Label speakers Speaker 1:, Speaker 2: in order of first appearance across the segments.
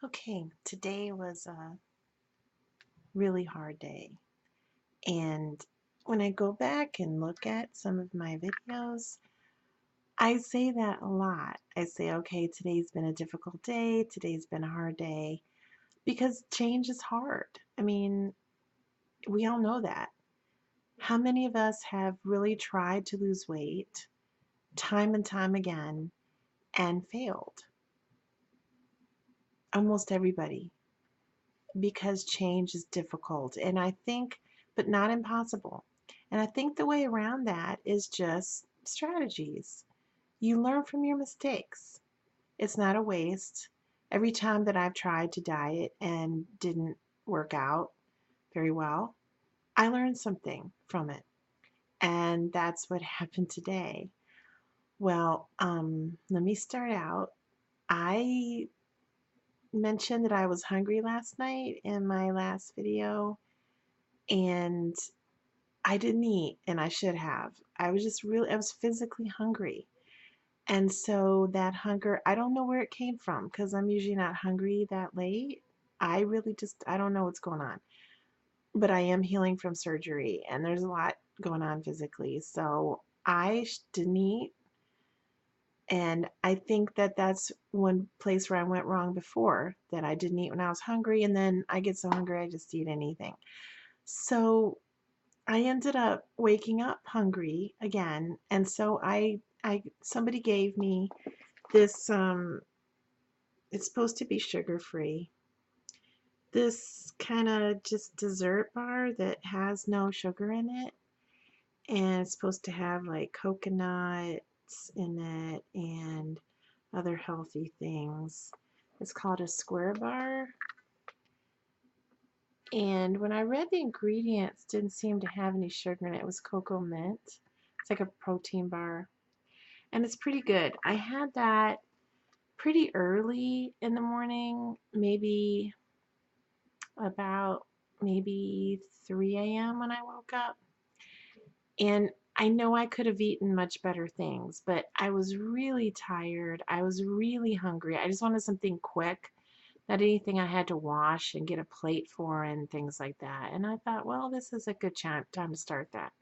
Speaker 1: Okay, today was a really hard day. And when I go back and look at some of my videos, I say that a lot. I say, okay, today's been a difficult day, today's been a hard day, because change is hard. I mean, we all know that. How many of us have really tried to lose weight time and time again and failed? Almost everybody, because change is difficult. And I think, but not impossible. And I think the way around that is just strategies. You learn from your mistakes. It's not a waste. Every time that I've tried to diet and didn't work out very well, I learned something from it. And that's what happened today. Well, let me start out. I mentioned that I was hungry last night in my last video, and I didn't eat, and I should have. I was physically hungry. And so that hunger, I don't know where it came from because I'm usually not hungry that late. I don't know what's going on. But I am healing from surgery, and there's a lot going on physically. So didn't eat, and I think that that's one place where I went wrong before, that I didn't eat when I was hungry, and then I get so hungry I just eat anything. So I ended up waking up hungry again, and so I somebody gave me this it's supposed to be sugar free. This kind of just dessert bar that has no sugar in it, and it's supposed to have like coconuts in it and other healthy things. It's called a square bar. And when I read the ingredients, it didn't seem to have any sugar in it. It was cocoa mint. It's like a protein bar. And it's pretty good. I had that pretty early in the morning, maybe about maybe 3 a.m. when I woke up. And I know I could have eaten much better things, but I was really tired. I was really hungry. I just wanted something quick, not anything I had to wash and get a plate for and things like that. And I thought, well, this is a good time to start that.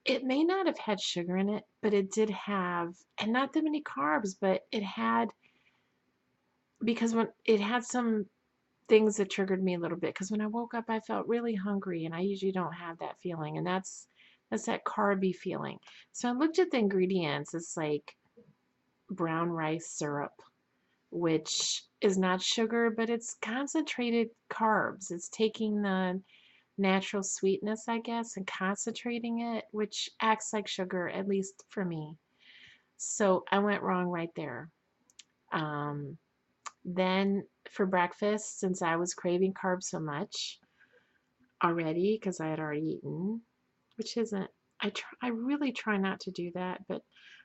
Speaker 1: It may not have had sugar in it, but it did have, and not that many carbs, but it had, because when it had some things that triggered me a little bit, because when I woke up I felt really hungry, and I usually don't have that feeling, and that's that carby feeling. So I looked at the ingredients. It's like brown rice syrup, which is not sugar, but it's concentrated carbs. It's taking the natural sweetness, I guess, and concentrating it, which acts like sugar, at least for me. So I went wrong right there. Um, then for breakfast, since I was craving carbs so much already, because I had already eaten, which isn't, I really try not to do that, but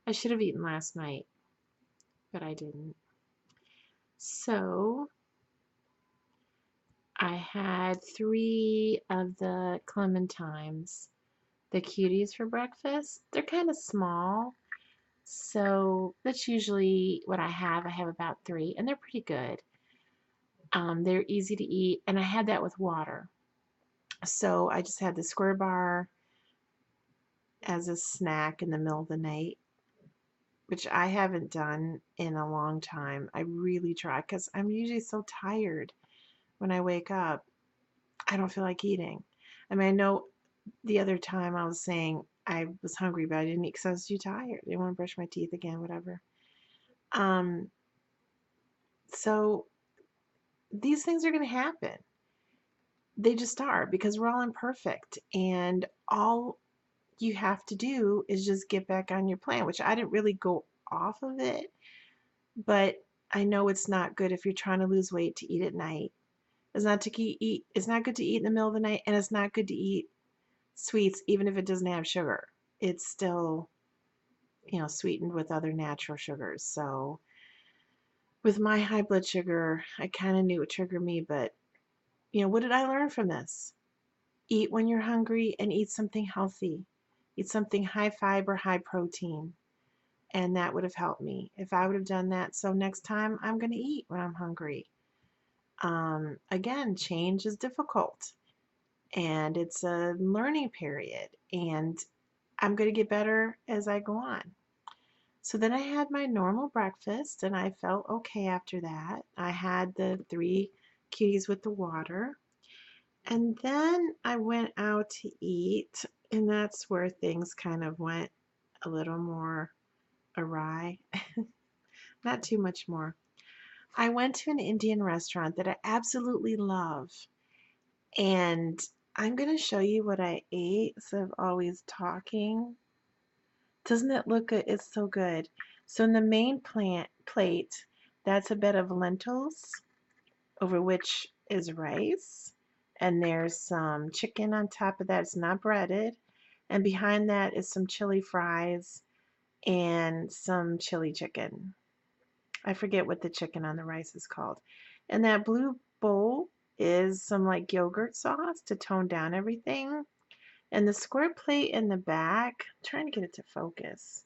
Speaker 1: I should have eaten last night, but I didn't. So I had 3 of the clementines, the cuties, for breakfast. They're kind of small, so that's usually what I have. I have about 3, and they're pretty good. They're easy to eat, and I had that with water. So I just had the square bar as a snack in the middle of the night, which I haven't done in a long time. I really try because I'm usually so tired when I wake up. I don't feel like eating. I mean, I know the other time I was saying I was hungry, but I didn't eat because I was too tired. I didn't want to brush my teeth again, whatever. Um, so these things are going to happen. They just are, because we're all imperfect. And all you have to do is just get back on your plan, which I didn't really go off of it, but I know it's not good if you're trying to lose weight to eat at night. It's not good to eat in the middle of the night, and it's not good to eat sweets even if it doesn't have sugar. It's still, sweetened with other natural sugars. So with my high blood sugar, I kind of knew it triggered me, but what did I learn from this? Eat when you're hungry, and eat something healthy. Eat something high fiber, high protein. And that would have helped me if I would have done that. So next time I'm going to eat when I'm hungry. Again, change is difficult and it's a learning period, and I'm going to get better as I go on. So then I had my normal breakfast and I felt okay after that. I had the 3 cuties with the water. And then I went out to eat, and that's where things kind of went a little more awry. Not too much more. I went to an Indian restaurant that I absolutely love, and I'm going to show you what I ate instead of always talking. Doesn't it look good? It's so good. So in the main plate, that's a bed of lentils over which is rice. And there's some chicken on top of that. It's not breaded. And behind that is some chili fries and some chili chicken. I forget what the chicken on the rice is called. And that blue bowl is some like yogurt sauce to tone down everything. And the square plate in the back, I'm trying to get it to focus,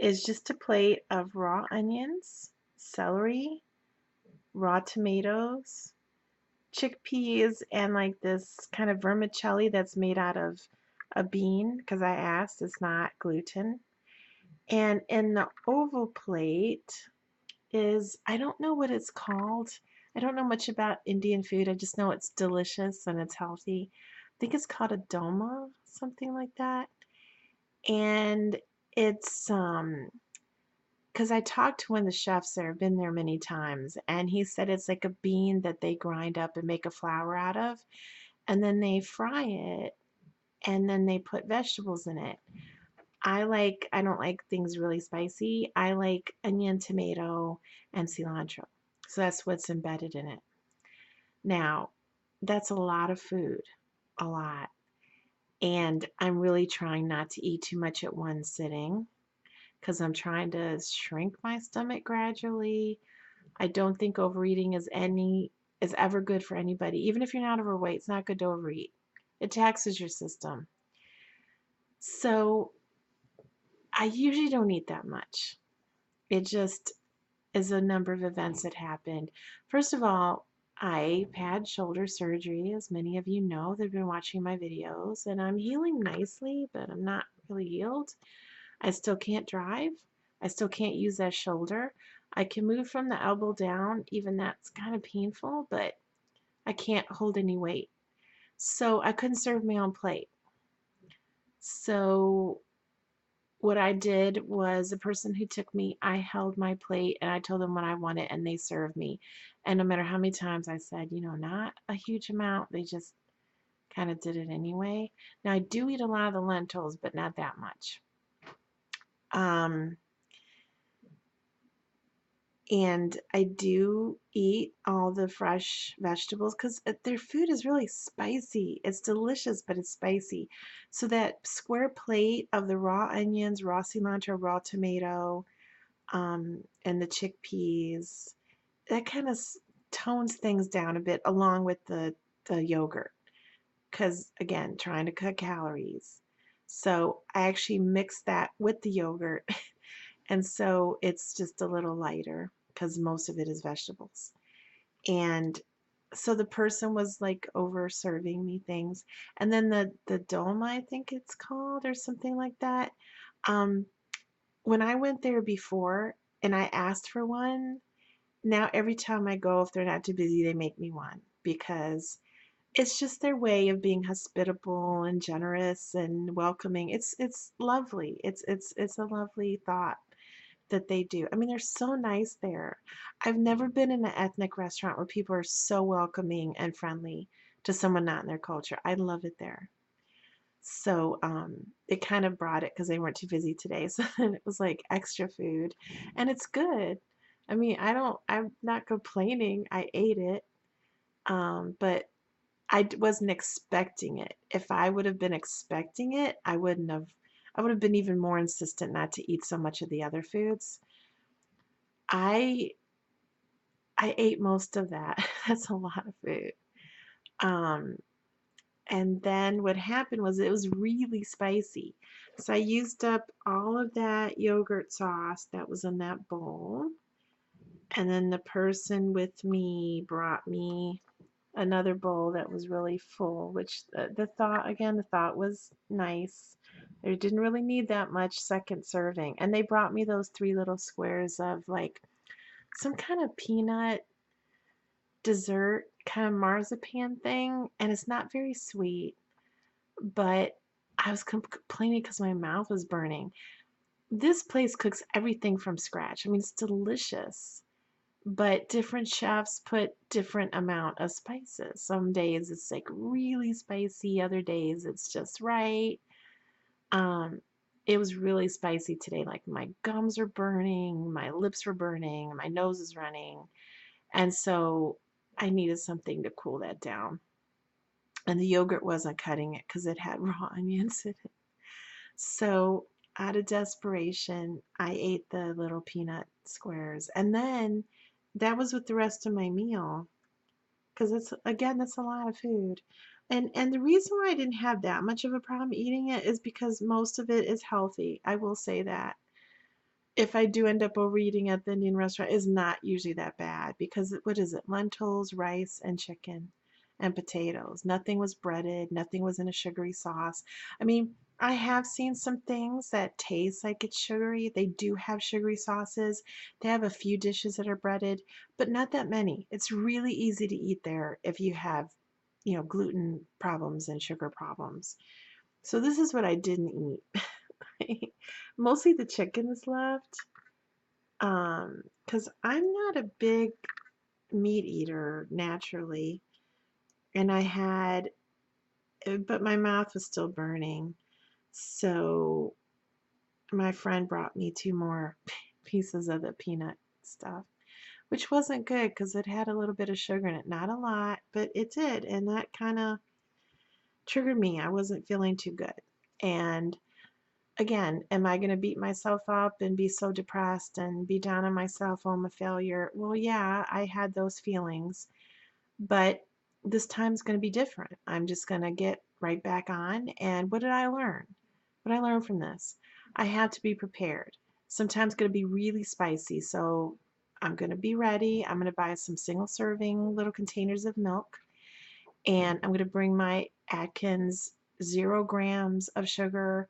Speaker 1: is just a plate of raw onions, celery, raw tomatoes, chickpeas, and like this kind of vermicelli that's made out of a bean because I asked, it's not gluten. And in the oval plate is, I don't know what it's called. I don't know much about Indian food. I just know it's delicious and it's healthy. I think it's called a doma, something like that. And it's because I talked to one of the chefs there, I've been there many times, and he said it's like a bean that they grind up and make a flour out of, and then they fry it, and then they put vegetables in it. I don't like things really spicy. I like onion, tomato, and cilantro. So that's what's embedded in it. Now, that's a lot of food, a lot. And I'm really trying not to eat too much at one sitting because I'm trying to shrink my stomach gradually. I don't think overeating is ever good for anybody. Even if you're not overweight, it's not good to overeat. It taxes your system. So I usually don't eat that much. It just is a number of events that happened. First of all, I've had shoulder surgery, as many of you know that have been watching my videos, and I'm healing nicely, but I'm not really healed. I still can't drive. I still can't use that shoulder. I can move from the elbow down, even that's kind of painful, but I can't hold any weight. So I couldn't serve my own plate. So what I did was the person who took me, I held my plate and I told them what I wanted and they served me. And no matter how many times I said, not a huge amount, they just kind of did it anyway. Now I do eat a lot of the lentils, but not that much. And I do eat all the fresh vegetables because their food is really spicy. It's delicious, but it's spicy. So that square plate of the raw onions, raw cilantro, raw tomato, and the chickpeas, that kind of tones things down a bit along with the yogurt. Because again, trying to cut calories. So I actually mix that with the yogurt and so it's just a little lighter because most of it is vegetables. And so the person was like over serving me things. And then the dome, I think it's called, or something like that. Um, when I went there before and I asked for one, now every time I go, if they're not too busy, they make me one because it's just their way of being hospitable and generous and welcoming. It's lovely. It's a lovely thought that they do. I mean, they're so nice there. I've never been in an ethnic restaurant where people are so welcoming and friendly to someone not in their culture. I love it there. So it kind of brought it because they weren't too busy today. So then it was like extra food, and it's good. I mean, I'm not complaining. I ate it, but wasn't expecting it. If I would have been expecting it, I wouldn't have. I would have been even more insistent not to eat so much of the other foods. I I ate most of that. That's a lot of food. Um, and then what happened was it was really spicy. So I used up all of that yogurt sauce that was in that bowl. And then the person with me brought me another bowl that was really full, which the thought was nice. They didn't really need that much second serving. And they brought me those three little squares of like some kind of peanut dessert, kind of marzipan thing. And it's not very sweet, but I was complaining because my mouth was burning. This place cooks everything from scratch. I mean, it's delicious, but different chefs put different amount of spices. Some days it's like really spicy, other days it's just right. Um, it was really spicy today. Like my gums are burning, my lips were burning, my nose is running, and so I needed something to cool that down. And the yogurt wasn't cutting it because it had raw onions in it. So out of desperation, I ate the little peanut squares, and then that was with the rest of my meal because it's again that's a lot of food. And the reason why I didn't have that much of a problem eating it is because most of it is healthy. I will say that. If I do end up overeating at the Indian restaurant, it's not usually that bad because what is it? Lentils, rice, and chicken and potatoes. Nothing was breaded, nothing was in a sugary sauce. I mean, I have seen some things that taste like it's sugary. They do have sugary sauces. They have a few dishes that are breaded, but not that many. It's really easy to eat there if you have, gluten problems and sugar problems. So this is what I didn't eat. Mostly the chicken is left. Because I'm not a big meat eater naturally, and but my mouth was still burning. So my friend brought me two more pieces of the peanut stuff, which wasn't good because it had a little bit of sugar in it. Not a lot, but it did, and that kind of triggered me. I wasn't feeling too good. And again, am I going to beat myself up and be so depressed and be down on myself? Oh, I'm a failure. Well, yeah, I had those feelings, but this time's going to be different. I'm just going to get right back on. And what did I learn? What did I learn from this? I have to be prepared. Sometimes it's going to be really spicy, so I'm going to be ready. I'm going to buy some single serving little containers of milk, and I'm going to bring my Atkins 0 grams of sugar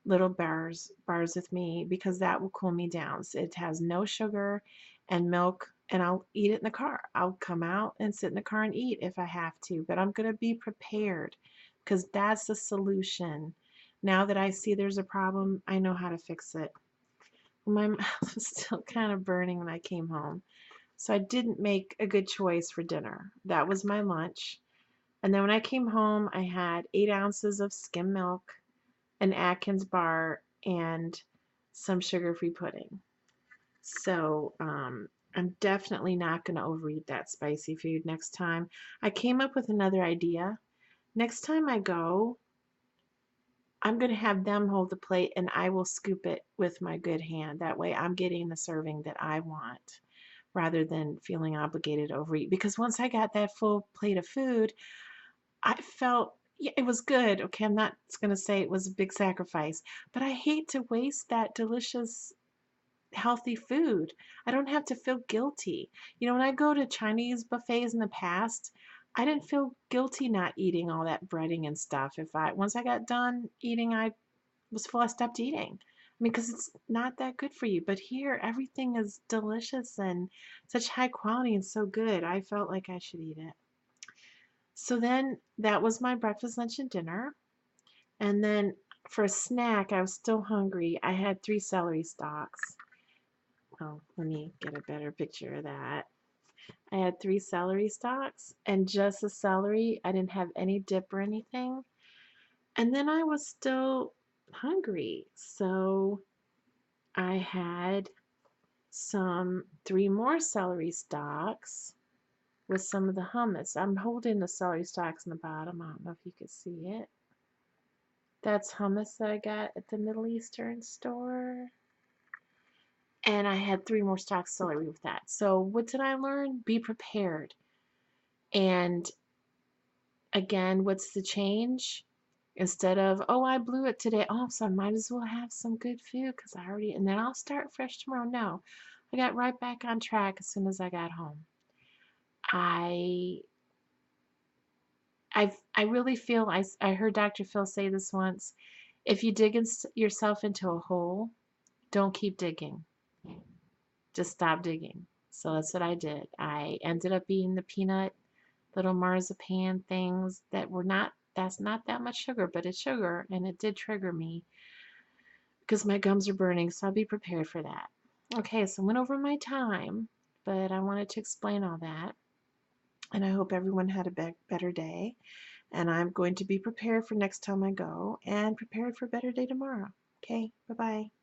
Speaker 1: little bars with me because that will cool me down. So it has no sugar and milk, and I'll eat it in the car. I'll come out and sit in the car and eat if I have to, but I'm going to be prepared because that's the solution. Now that I see there's a problem, I know how to fix it. My mouth was still kind of burning when I came home, so I didn't make a good choice for dinner. That was my lunch. And then when I came home, I had 8 ounces of skim milk, an Atkins bar, and some sugar-free pudding. So I'm definitely not going to overeat that spicy food next time. I came up with another idea. Next time I go, I'm going to have them hold the plate and I will scoop it with my good hand. That way I'm getting the serving that I want rather than feeling obligated to overeat. Because once I got that full plate of food, I felt, yeah, it was good. Okay, I'm not going to say it was a big sacrifice, but I hate to waste that delicious, healthy food. I don't have to feel guilty. When I go to Chinese buffets in the past, I didn't feel guilty not eating all that breading and stuff. Once I got done eating, I was full, I stopped eating. I mean, because it's not that good for you. But here, everything is delicious and such high quality and so good. I felt like I should eat it. So then that was my breakfast, lunch, and dinner. And then for a snack, I was still hungry. I had 3 celery stalks. Oh, let me get a better picture of that. I had 3 celery stalks and just the celery. I didn't have any dip or anything. And then I was still hungry. So I had 3 more celery stalks with some of the hummus. I'm holding the celery stalks in the bottom. I don't know if you can see it. That's hummus that I got at the Middle Eastern store. And I had 3 more stalks of celery with that. So what did I learn? Be prepared. And again, what's the change? Instead of, oh, I blew it today. Oh, so I might as well have some good food because and then I'll start fresh tomorrow. No, I got right back on track as soon as I got home. I I really feel I heard Dr. Phil say this once. If you dig yourself into a hole, don't keep digging. Just stop digging. So that's what I did. I ended up eating the peanut little marzipan things that were not that's not that much sugar, but it's sugar and it did trigger me because my gums are burning, so I'll be prepared for that. Okay, so I went over my time, but I wanted to explain all that. And I hope everyone had a better day. And I'm going to be prepared for next time I go and prepared for a better day tomorrow. Okay, bye bye.